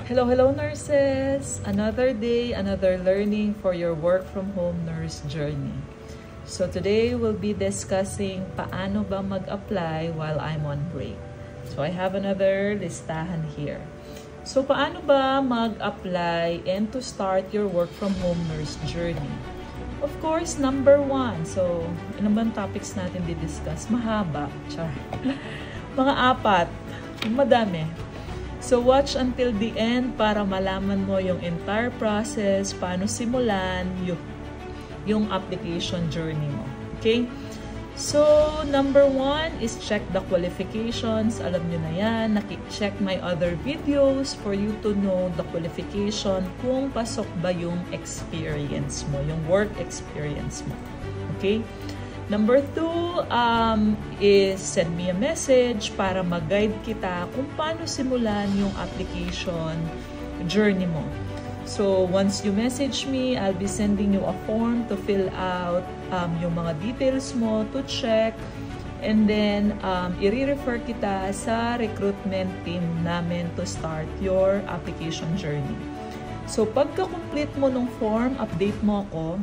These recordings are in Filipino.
Hello, hello nurses! Another day, another learning for your work from home nurse journey. So today we'll be discussing paano ba mag-apply while I'm on break. So I have another listahan here. So paano ba mag-apply and to start your work from home nurse journey? Of course, number 1. So, ano bang topics natin di-discuss? Mahaba. Char. Mga 4. Madami. So, watch until the end para malaman mo yung entire process, paano simulan yung application journey mo. Okay? So, number 1 is check the qualifications. Alam nyo na yan. Check my other videos for you to know the qualification kung pasok ba yung experience mo, yung work experience mo. Okay? Number 2 is send me a message para mag-guide kita kung paano simulan yung application journey mo. So, once you message me, I'll be sending you a form to fill out yung mga details mo to check. And then, i-refer kita sa recruitment team namin to start your application journey. So, pagka-complete mo ng form, update mo ako.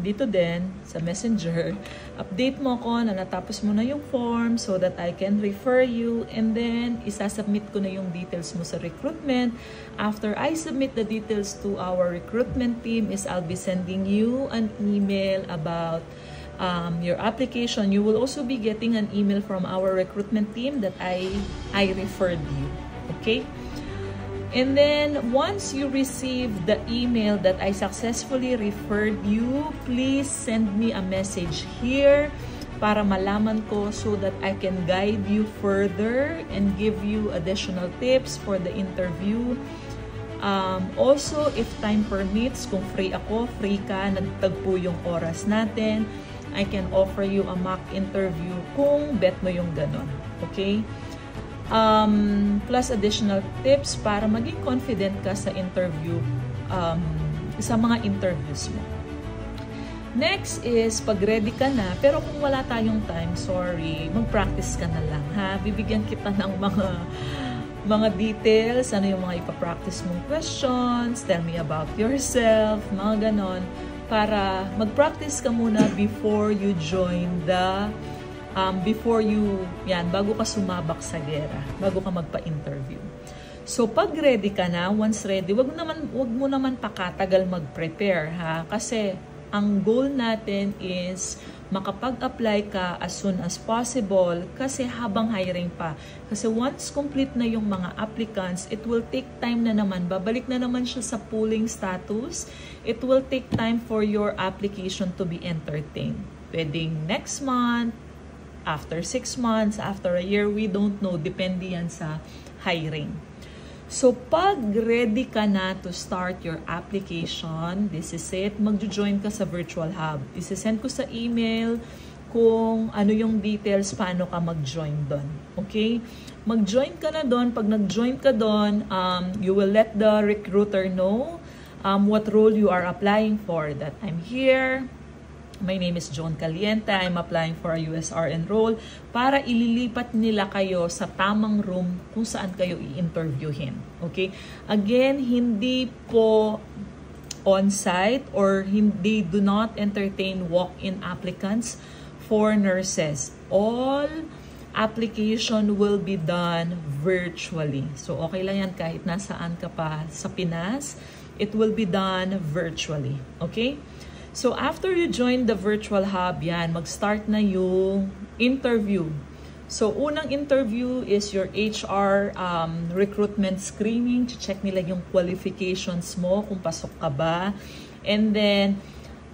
Dito din, sa messenger, update mo ako na natapos mo na yung form so that I can refer you, and then isasubmit ko na yung details mo sa recruitment. After I submit the details to our recruitment team I'll be sending you an email about your application. You will also be getting an email from our recruitment team that I referred you. Okay? And then, once you receive the email that I successfully referred you, please send me a message here para malaman ko so that I can guide you further and give you additional tips for the interview. Also, if time permits, kung free ako, free ka, nagtagpo yung oras natin, I can offer you a mock interview kung bet mo yung ganon. Okay? Plus additional tips para maging confident ka sa interview, sa mga interviews mo. Next is, pag ready ka na, pero kung wala tayong time, sorry, mag-practice ka na lang, ha? Bibigyan kita ng mga details, ano yung mga ipapractice mong questions, tell me about yourself, mga ganon, para mag-practice ka muna before you join the bago ka sumabak sa gera, bago ka magpa-interview. So, pag ready ka na, once ready, wag mo naman pakatagal mag-prepare, ha? Kasi, ang goal natin is makapag-apply ka as soon as possible kasi habang hiring pa. Kasi once complete na yung mga applicants, it will take time na naman. Babalik na naman siya sa pooling status. It will take time for your application to be entertained. Pwedeng next month, after 6 months, after a year, we don't know. Depende yan sa hiring. So, pag ready ka na to start your application, this is it. Mag-join ka sa Virtual Hub. Isesend ko sa email kung ano yung details, paano ka mag-join doon. Okay? Mag-join ka na doon. Pag nag-join ka doon, you will let the recruiter know what role you are applying for. That I'm here. My name is John Caliente. I'm applying for a USRN role para ililipat nila kayo sa tamang room kung saan kayo i-interviewin. Okay? Again, hindi po on-site or they do not entertain walk-in applicants for nurses. All application will be done virtually. So, okay lang yan kahit nasaan ka pa sa Pinas. It will be done virtually. Okay? So, after you join the Virtual Hub, yan, mag-start na yung interview. So, unang interview is your HR recruitment screening. Check nila yung qualifications mo, kung pasok ka ba. And then,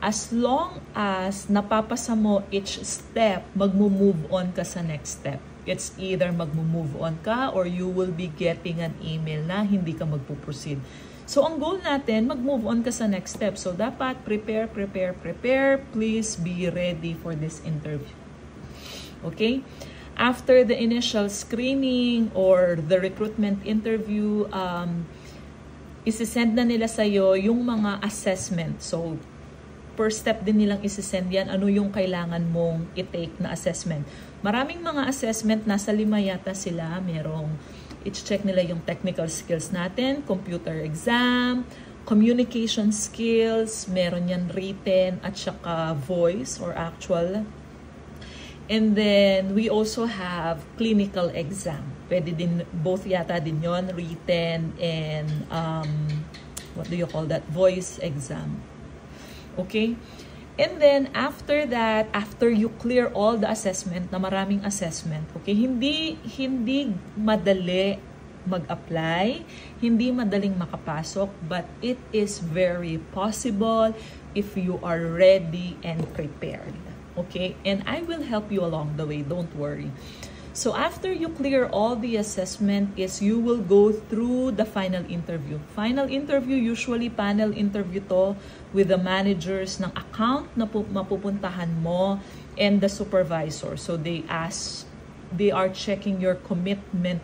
as long as napapasa mo each step, mag-move on ka sa next step. It's either mag-move on ka or you will be getting an email na hindi ka magpo-proceed. So, ang goal natin, mag-move on ka sa next step. So, dapat prepare. Please be ready for this interview. Okay? After the initial screening or the recruitment interview, isisend na nila sa'yo yung mga assessment. So, per step din nilang isisend yan, ano yung kailangan mong i-take na assessment. Maraming mga assessment, nasa 5 yata sila. Merong I-check nila yung technical skills natin, computer exam, communication skills, meron yan written at saka voice or actual. And then, we also have clinical exam. Pwede din, both yata din yon, written and, what do you call that? Voice exam. Okay? And then, after that, after you clear all the assessment, na maraming assessment, okay? Hindi madali mag-apply, hindi madaling makapasok, but it is very possible if you are ready and prepared. Okay, and I will help you along the way, don't worry. So after you clear all the assessment is you will go through the final interview. Final interview, usually panel interview to with the managers ng account na mapupuntahan mo and the supervisor. So they are checking your commitment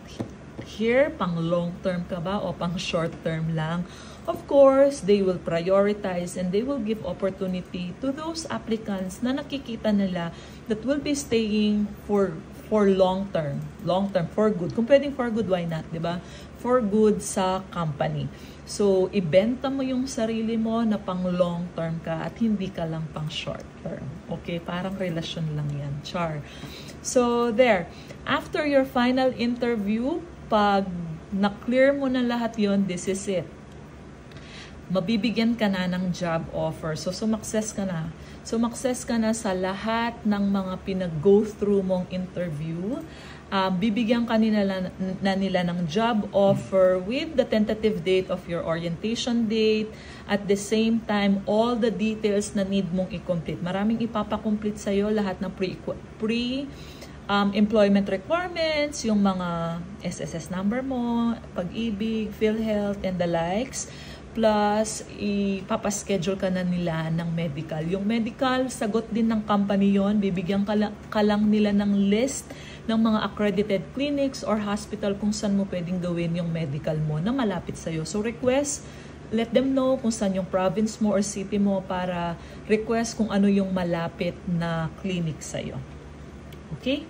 here, pang long term ka ba o pang short term lang. Of course, they will prioritize and they will give opportunity to those applicants na nakikita nila that will be staying for long term, for good. Kung pwedeng for good, why not, di ba? For good sa company. So, ibenta mo yung sarili mo na pang long term ka at hindi ka lang pang short term. Okay? Parang relasyon lang yan. Char. So, there. After your final interview, pag na-clear mo na lahat yon, this is it. Mabibigyan ka na ng job offer. So, sumakses ka na. Sumakses ka na sa lahat ng mga pinag-go through mong interview. Bibigyan ka nila ng job offer with the tentative date of your orientation date. At the same time, all the details na need mong i-complete. Maraming ipapakomplete sa'yo, lahat ng employment requirements, yung mga SSS number mo, pag-ibig, PhilHealth, and the likes. Plus, ipapaschedule ka na nila ng medical. Yung medical, sagot din ng company yon. Bibigyan ka lang nila ng list ng mga accredited clinics or hospital kung saan mo pwedeng gawin yung medical mo na malapit sa'yo. So, request, let them know kung saan yung province mo or city mo para request kung ano yung malapit na clinic sa'yo. Okay?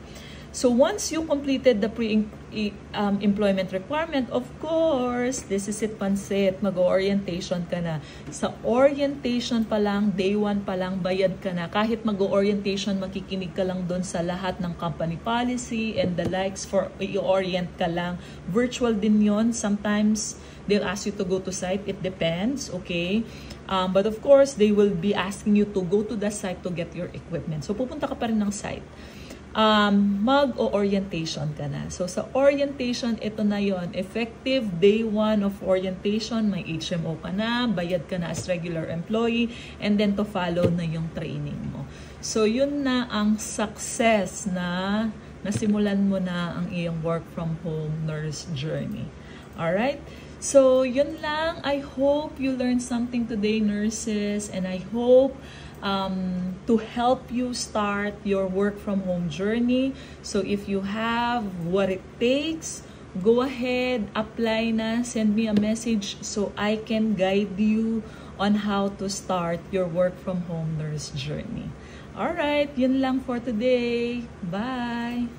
So, once you completed the pre-employment requirement, of course, this is it, pansit, mag-orientation ka na. Sa orientation pa lang, day 1 pa lang, bayad ka na. Kahit mag-orientation, makikinig ka lang doon sa lahat ng company policy and the likes for i-orient ka lang. Virtual din yon. Sometimes, they'll ask you to go to site. It depends, okay? But of course, they will be asking you to go to the site to get your equipment. So, pupunta ka pa rin ng site. Mag-orientation ka na. So, sa orientation, ito na yon. Effective day 1 of orientation, may HMO ka na, bayad ka na as regular employee, and then to follow na yung training mo. So, yun na ang success na nasimulan mo na ang iyong work from home nurse journey. Alright? So, yun lang. I hope you learned something today, nurses, and I hope to help you start your work from home journey. So if you have what it takes, go ahead, apply na, send me a message so I can guide you on how to start your work from home nurse journey. Alright, yun lang for today. Bye!